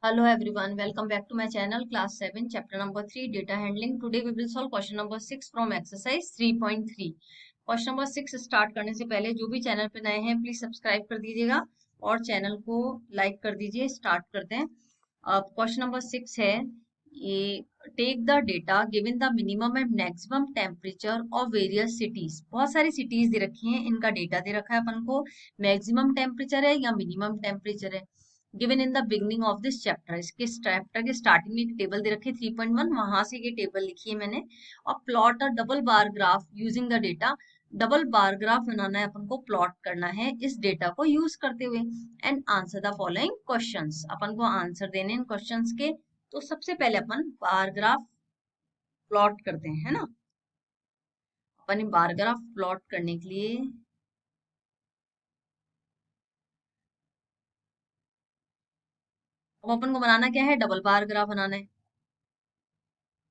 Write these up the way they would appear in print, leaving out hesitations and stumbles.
Hello everyone, welcome back to my channel class 7 chapter number 3 data handling. Today we will solve question number 6 from exercise 3.3. Question number 6 start करने से पहले जो भी channel पे नए हैं प्लीज सब्सक्राइब कर दीजिएगा और चैनल को लाइक कर दीजिए। स्टार्ट करते हैं। अब क्वेश्चन नंबर 6 है ये, take the data given the minimum and maximum temperature of various cities. बहुत सारी सिटीज दे रखी हैं, इनका डेटा दे रखा है अपन को, मैक्सिमम टेम्परेचर है या मिनिमम टेम्परेचर है given in the beginning of this chapter. इसके चैप्टर के स्टार्टिंग में एक टेबल दे रखी है 3.1, वहां से ये टेबल लिखी है मैंने। और plot a double bar graph using the data. Double bar graph बनाना है अपन को, प्लॉट करना है इस डेटा को यूज करते हुए। And answer the following questions, अपन को आंसर देने इन क्वेश्चंस के। तो सबसे पहले अपन बार ग्राफ प्लॉट करते हैं, है ना। अपन बार ग्राफ प्लॉट करने के लिए अब अपन को बनाना क्या है, डबल बार ग्राफ बनाना है।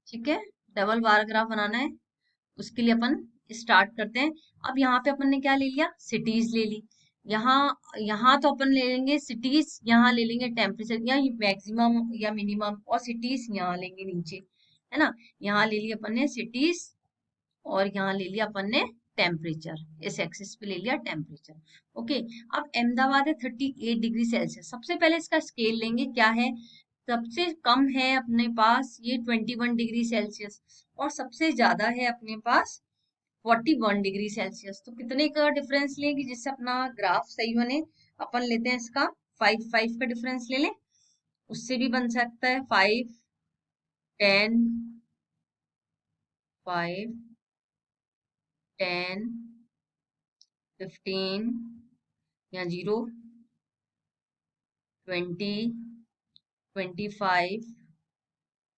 ठीक है, डबल बार ग्राफ बनाना है। उसके लिए अपन स्टार्ट करते हैं। अब यहाँ पे अपन ने क्या ले लिया, सिटीज ले ली। यहाँ यहाँ तो अपन ले लेंगे सिटीज, यहाँ ले लेंगे टेम्परेचर या मैक्सिमम या मिनिमम, और सिटीज यहाँ लेंगे नीचे, है ना। यहाँ ले लिया अपन ने सिटीज और यहाँ ले लिया अपन ने टेम्परेचर, इस एक्सिस पे ले लिया टेम्परेचर। ओके। अब अहमदाबाद है 38 डिग्री सेल्सियस। सबसे पहले इसका स्केल लेंगे, क्या है, सबसे कम है अपने पास ये 21 डिग्री सेल्सियस और सबसे ज्यादा है अपने पास 41 डिग्री सेल्सियस। तो कितने का डिफरेंस लेंगे जिससे अपना ग्राफ सही बने। अपन लेते हैं इसका 5 का डिफरेंस ले लें, उससे भी बन सकता है 5, 10, 5, 10, 15 या 0, 20, 25,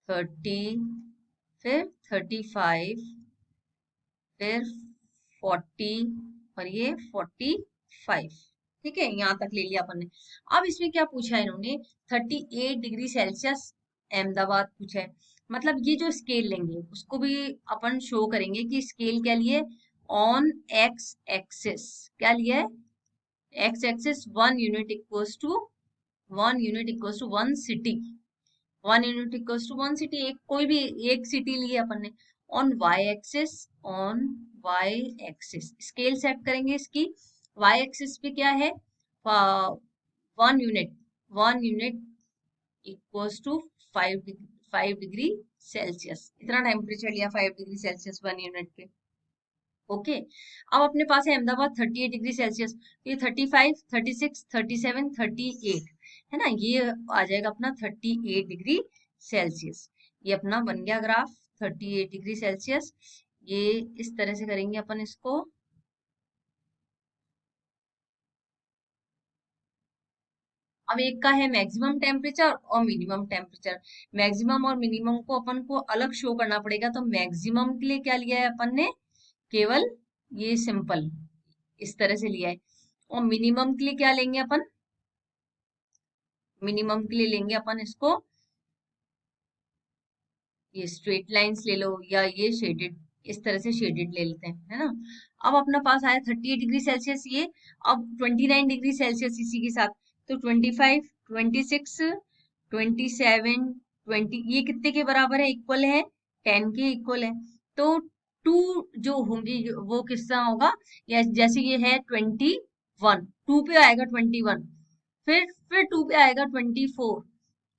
30, फिर 35, फिर 40 और ये 45। ठीक है, यहाँ तक ले लिया अपन ने। अब इसमें क्या पूछा है इन्होंने, 38 डिग्री सेल्सियस अहमदाबाद पूछा है। मतलब ये जो स्केल लेंगे उसको भी अपन शो करेंगे कि स्केल क्या लिए, ऑन एक्स एक्सिस क्या लिया है, x axis 1 unit equals to 1 city. 1 unit equals to 1 city, एक कोई भी एक सिटी ली है अपन ने। On y axis, on y axis scale set करेंगे इसकी। वाई एक्सिस पे क्या है, 1 unit, 1 unit equals to 5 degree Celsius. इतना टेम्परेचर लिया 5 डिग्री सेल्सियस 1 यूनिट पे। ओके। अब अपने पास है अहमदाबाद 38 डिग्री सेल्सियस, ये 35, 36, 37, 38, है ना। ये आ जाएगा अपना 38 डिग्री सेल्सियस। ये अपना बन गया ग्राफ 38 डिग्री सेल्सियस। ये इस तरह से करेंगे अपन इसको। अब एक का है मैक्सिमम टेम्परेचर और मिनिमम टेम्परेचर। मैक्सिमम और मिनिमम को अपन को अलग शो करना पड़ेगा। तो मैक्सिमम के लिए क्या लिया है अपन ने, केवल ये सिंपल इस तरह से लिया है। और मिनिमम के लिए क्या लेंगे अपन, मिनिमम के लिए लेंगे अपन इसको, ये स्ट्रेट लाइंस ले लो या ये शेडेड, इस तरह से शेडेड ले लेते हैं, है ना। अब अपना पास आया 38 डिग्री सेल्सियस ये। अब 29 डिग्री सेल्सियस इसी के साथ। तो 25, 26, 27, 20 ये कितने के बराबर है, इक्वल है, 10 के इक्वल है। तो टू जो होंगी वो किसका होगा, या जैसे ये है 21, टू पे आएगा 21, फिर टू पे आएगा 24,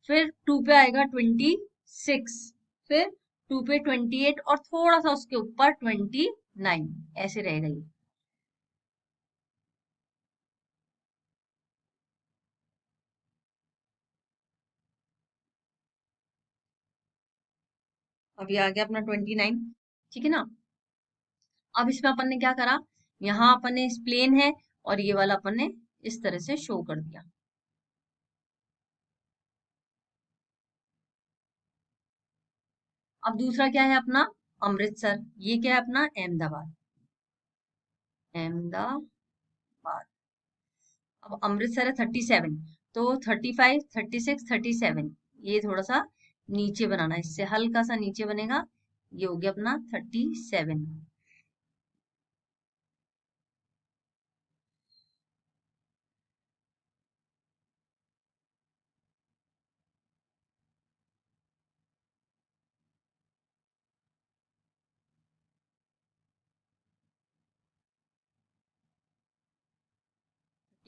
फिर टू पे आएगा 26, फिर टू पे 28 और थोड़ा सा उसके ऊपर 29, ऐसे रहेगा ये। अभी आ गया अपना 29। ठीक है ना। अब इसमें अपन ने क्या करा, यहाँ अपन ने प्लेन है और ये वाला अपन ने इस तरह से शो कर दिया। अब दूसरा क्या है अपना, अमृतसर। ये क्या है अपना, अहमदाबाद, अहमदाबाद। अब अमृतसर है 37, तो 35, 36, 37 ये थोड़ा सा नीचे बनाना है, इससे हल्का सा नीचे बनेगा। ये हो गया अपना 37।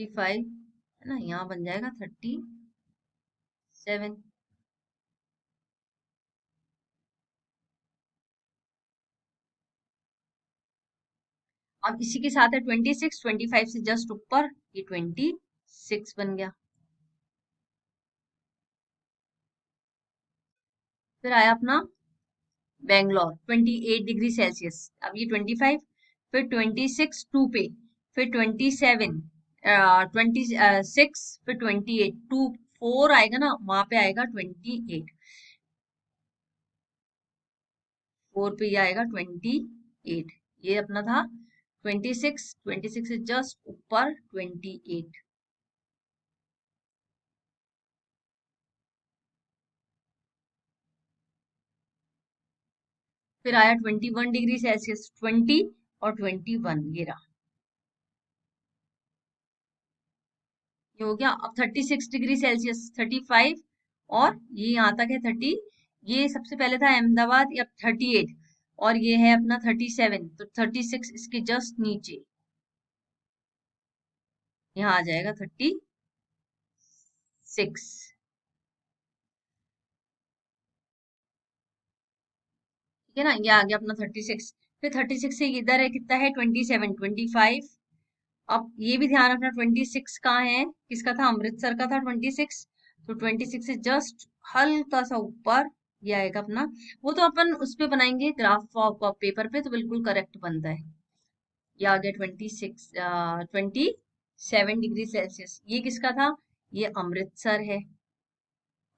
55 है ना, यहाँ बन जाएगा 37। अब इसी के साथ है 26, 25 से जस्ट ऊपर ये 26 बन गया। फिर आया अपना बेंगलोर 28 डिग्री सेल्सियस। अब ये 25, फिर 26 टू पे, फिर 27, 26, फिर 28, 2 4 आएगा ना, वहां पे आएगा 28, 4 पे ये आएगा 28। ये अपना था 26, 26 से जस्ट ऊपर 28। फिर आया 21 डिग्री सेल्सियस, 20 और 21, ये रहा, ये हो गया। अब 36 डिग्री सेल्सियस, 35, और ये यहाँ तक है 30। ये सबसे पहले था अहमदाबाद, अब 38, और ये है अपना 37, तो 36 इसके जस्ट नीचे यहाँ आ जाएगा 36। ठीक है ना, ये आ गया अपना 36। फिर 36 से इधर है कितना है 27, 25। अब ये भी ध्यान रखना 26 कहाँ है, किसका था, अमृतसर का था 26। तो 26 से जस्ट हल्का सा ऊपर ये आएगा अपना। वो तो अपन उस पे बनाएंगे ग्राफ पेपर पे, तो बिल्कुल करेक्ट बनता है। ये आ गया 27 डिग्री सेल्सियस। ये किसका था, ये अमृतसर है,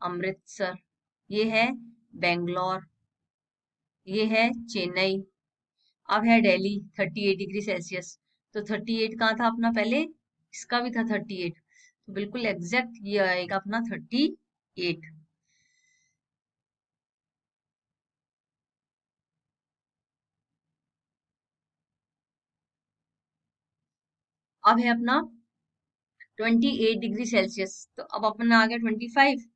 अमृतसर। ये है बेंगलोर, ये है चेन्नई। अब है दिल्ली 38 डिग्री सेल्सियस। तो 38 कहाँ था अपना पहले, इसका भी था 38, तो बिल्कुल एग्जैक्ट ये आएगा अपना 38। अब है अपना 28 डिग्री सेल्सियस। तो अब अपना आ गया 25,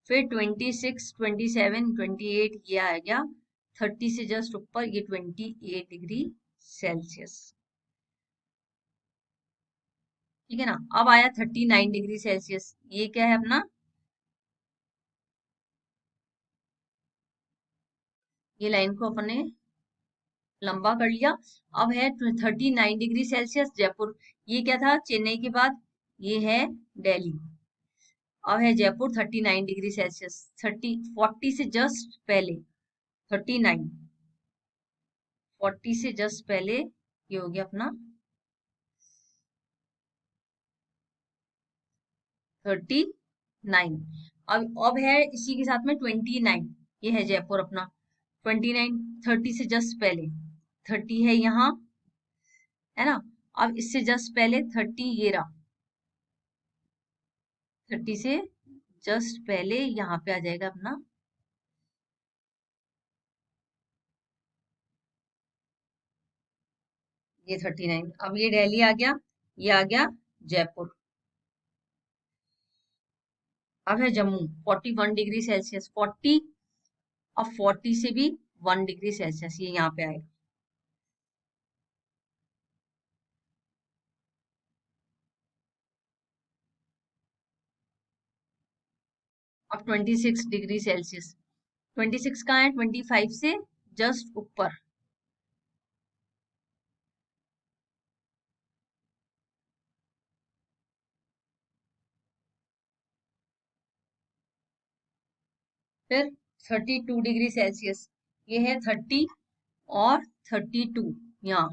फिर 26, 27, 28, ये आ गया 30 से जस्ट ऊपर ये 28 डिग्री सेल्सियस। ठीक है ना। अब आया 39 डिग्री सेल्सियस, ये क्या है अपना, ये लाइन को अपने लंबा कर लिया। अब है 39 डिग्री सेल्सियस जयपुर। ये क्या था चेन्नई के बाद, ये है दिल्ली। अब है जयपुर 39 डिग्री सेल्सियस, 40 से जस्ट पहले 39, 40 से जस्ट पहले ये हो गया अपना 39। अब है इसी के साथ में 29, ये है जयपुर अपना 29। 30 से जस्ट पहले 30 है यहाँ, है ना। अब इससे जस्ट पहले 30 ये रहा, 30 से जस्ट पहले यहाँ पे आ जाएगा अपना ये 39। अब ये दिल्ली आ गया, ये आ गया जयपुर। अब है जम्मू 41 डिग्री सेल्सियस, 40। अब 40 से भी 1 डिग्री सेल्सियस ये यहाँ पे आएगा। अब 26 डिग्री सेल्सियस, 26 कहाँ है 25 से जस्ट ऊपर। फिर 32 डिग्री सेल्सियस, ये है 30 और 32 यहाँ,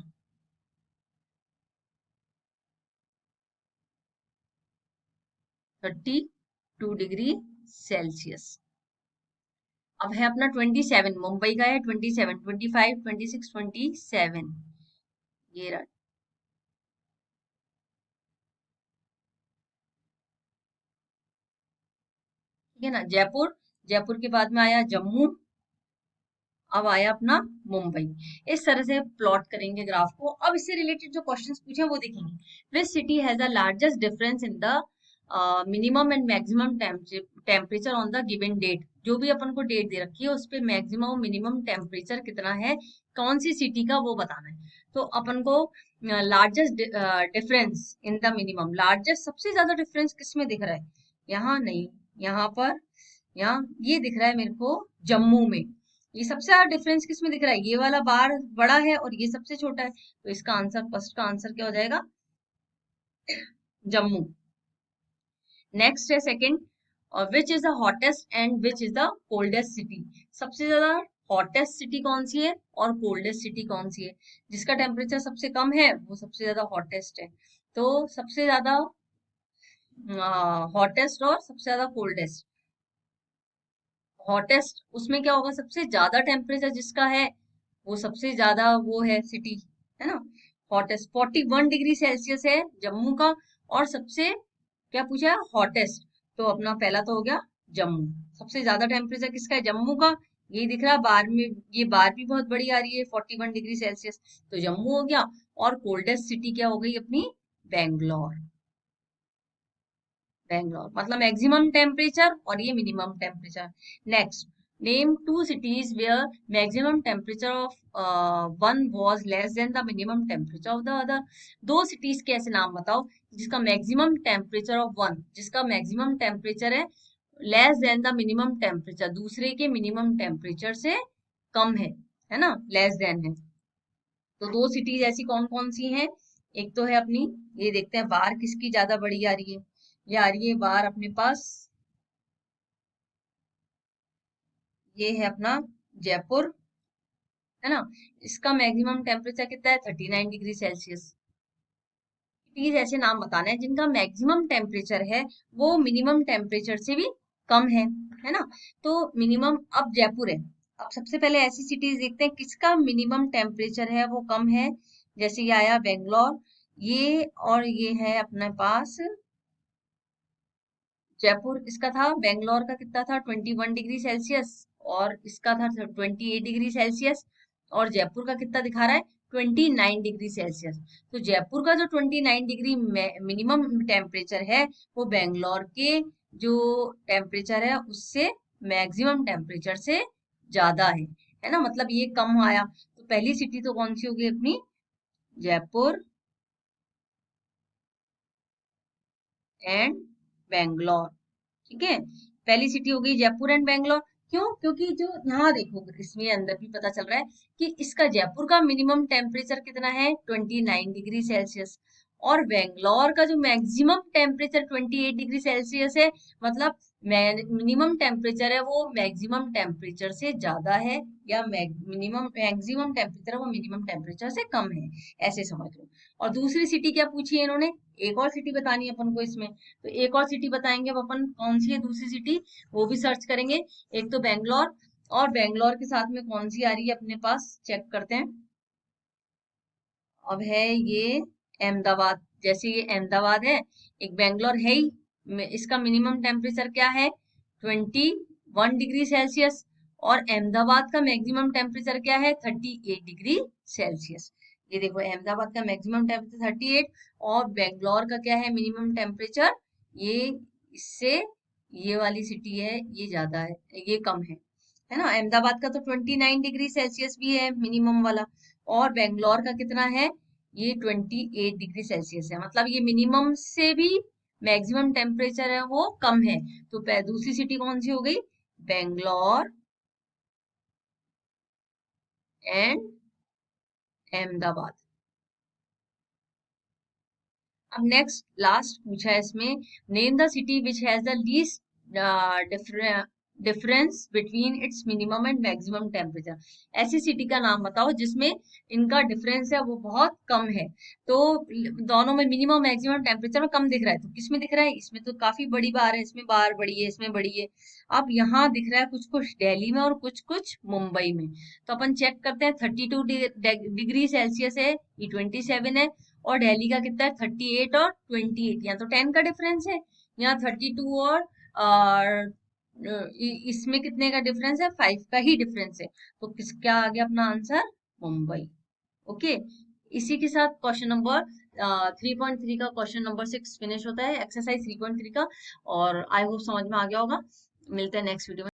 32 डिग्री सेल्सियस। अब है अपना 27, मुंबई का है 27, 25, 26, 27, ये रहा। ठीक है ना। जयपुर, जयपुर के बाद में आया जम्मू, अब आया अपना मुंबई। इस तरह से प्लॉट करेंगे ग्राफ को। अब इससे रिलेटेड जो क्वेश्चंस पूछे हैं वो देखेंगे। Which city has the largest difference in the minimum and maximum temperature on the given date. जो भी अपन को डेट दे रखी है उस पे मैक्सिमम मिनिमम टेम्परेचर कितना है, कौन सी सिटी का, वो बताना है। तो अपन को largest difference in the minimum, largest सबसे ज्यादा डिफरेंस किस में दिख रहा है? यहाँ नहीं, यहाँ पर, यहाँ ये दिख रहा है मेरे को जम्मू में। ये सबसे ज्यादा डिफरेंस किस में दिख रहा है? ये वाला बार बड़ा है और ये सबसे छोटा है, तो इसका आंसर, फर्स्ट का आंसर क्या हो जाएगा? जम्मू। नेक्स्ट है second, which is the hottest and which is the coldest city. सबसे ज्यादा हॉटेस्ट सिटी कौन सी है और कोल्डेस्ट सिटी कौन सी है? जिसका टेम्परेचर सबसे कम है वो सबसे ज्यादा हॉटेस्ट है। तो सबसे ज्यादा हॉटेस्ट और सबसे ज्यादा कोल्डेस्ट। हॉटेस्ट उसमें क्या होगा? सबसे ज्यादा टेम्परेचर जिसका है वो सबसे ज्यादा वो है सिटी, है ना। हॉटेस्ट 41 डिग्री सेल्सियस है जम्मू का, और सबसे क्या पूछा है? हॉटेस्ट। तो अपना पहला तो हो गया जम्मू। सबसे ज्यादा टेम्परेचर किसका है? जम्मू का। ये दिख रहा है बार में, ये बार भी बहुत बड़ी आ रही है 41 डिग्री सेल्सियस, तो जम्मू हो गया। और कोल्डेस्ट सिटी क्या हो गई अपनी? बैंगलोर। बैंगलोर मतलब मैक्सिमम टेम्परेचर और ये minimum temperature. Next, name two cities where maximum temperature of one was less than the minimum temperature of the other. दो सिटीज के ऐसे नाम बताओ जिसका मैक्सिमम टेम्परेचर ऑफ वन, जिसका मैक्सिमम टेम्परेचर है less than the minimum temperature, दूसरे के मिनिमम टेम्परेचर से कम है ना, लेस देन है। तो दो सिटीज ऐसी कौन कौन सी हैं? एक तो है अपनी, ये देखते हैं बार किसकी ज्यादा बड़ी आ रही है। ये आ रही है बार अपने पास, ये है अपना जयपुर, है ना। इसका मैक्सिमम टेम्परेचर कितना है? 39 डिग्री सेल्सियस। प्लीज ऐसे नाम बताना है जिनका मैक्सिमम टेम्परेचर है वो मिनिमम टेम्परेचर से भी कम है ना। तो मिनिमम, अब जयपुर है। अब सबसे पहले ऐसी सिटीज देखते हैं किसका मिनिमम टेम्परेचर है वो कम है। जैसे ये आया बेंगलोर, ये और ये है अपने पास जयपुर। इसका था, बेंगलोर का कितना था? 21 डिग्री सेल्सियस, और इसका था 28 डिग्री सेल्सियस। और जयपुर का कितना दिखा रहा है? 29 डिग्री सेल्सियस। तो जयपुर का जो 29 डिग्री मिनिमम टेम्परेचर है वो बेंगलोर के जो टेम्परेचर है उससे, मैक्सिमम टेम्परेचर से ज्यादा है ना। मतलब ये कम आया। तो पहली सिटी तो कौन सी होगी अपनी? जयपुर एंड बेंगलोर। ठीक है, पहली सिटी हो गई जयपुर एंड बेंगलोर। क्यों? क्योंकि जो यहाँ देखो इसमें अंदर भी पता चल रहा है कि इसका जयपुर का मिनिमम टेम्परेचर कितना है? 29 डिग्री सेल्सियस। और बेंगलोर का जो मैक्सिमम टेम्परेचर 28 डिग्री सेल्सियस है, मतलब मिनिमम टेम्परेचर है वो मैक्सिमम टेम्परेचर से ज्यादा है, या मिनिमम मैक्सिमम टेम्परेचर है वो मिनिमम टेम्परेचर से कम है, ऐसे समझ लो। और दूसरी सिटी क्या पूछी है इन्होंने? एक और सिटी बतानी है अपन को इसमें। तो एक और सिटी बताएंगे अब अपन, कौन सी है दूसरी सिटी वो भी सर्च करेंगे। एक तो बेंगलोर, और बेंगलोर के साथ में कौन सी आ रही है अपने पास, चेक करते हैं। अब है ये अहमदाबाद। जैसे ये अहमदाबाद है, एक बेंगलोर है ही, इसका मिनिमम टेम्परेचर क्या है? 21 डिग्री सेल्सियस। और अहमदाबाद का मैक्सिमम टेम्परेचर क्या है? 38 डिग्री सेल्सियस। ये देखो अहमदाबाद का मैक्सिमम टेम्परेचर 38, और बेंगलोर का क्या है मिनिमम टेम्परेचर? ये इससे, ये वाली सिटी है ये ज्यादा है, ये कम है ना। अहमदाबाद का तो 29 डिग्री सेल्सियस भी है मिनिमम वाला, और बेंगलोर का कितना है? ये 28 डिग्री सेल्सियस है। मतलब ये मिनिमम से भी मैक्सिमम टेम्परेचर है वो कम है। तो दूसरी सिटी कौन सी हो गई? बेंगलोर एंड अहमदाबाद। अब नेक्स्ट लास्ट पूछा है इसमें, name the city which has the least difference between its minimum and maximum temperature. ऐसी सिटी का नाम बताओ जिसमें इनका डिफरेंस है वो बहुत कम है। तो दोनों में मिनिमम मैक्सिमम टेम्परेचर में कम दिख रहा है, तो किसमें दिख रहा है? इसमें तो काफी बड़ी बार है, इसमें बार बड़ी है, इसमें बड़ी है। अब यहाँ दिख रहा है कुछ कुछ दिल्ली में और कुछ कुछ मुंबई में। तो अपन चेक करते हैं, 32 डिग्री सेल्सियस है, ये 27 है। और दिल्ली का कितना है? 38 और 28, यहाँ तो 10 का डिफरेंस है। यहाँ 32 और इसमें कितने का डिफरेंस है? 5 का ही डिफरेंस है। तो किस क्या आ गया अपना आंसर? मुंबई। ओके, इसी के साथ क्वेश्चन नंबर 3.3 का क्वेश्चन नंबर 6 फिनिश होता है, एक्सरसाइज 3.3 का। और आई होप समझ में आ गया होगा। मिलते हैं नेक्स्ट वीडियो में।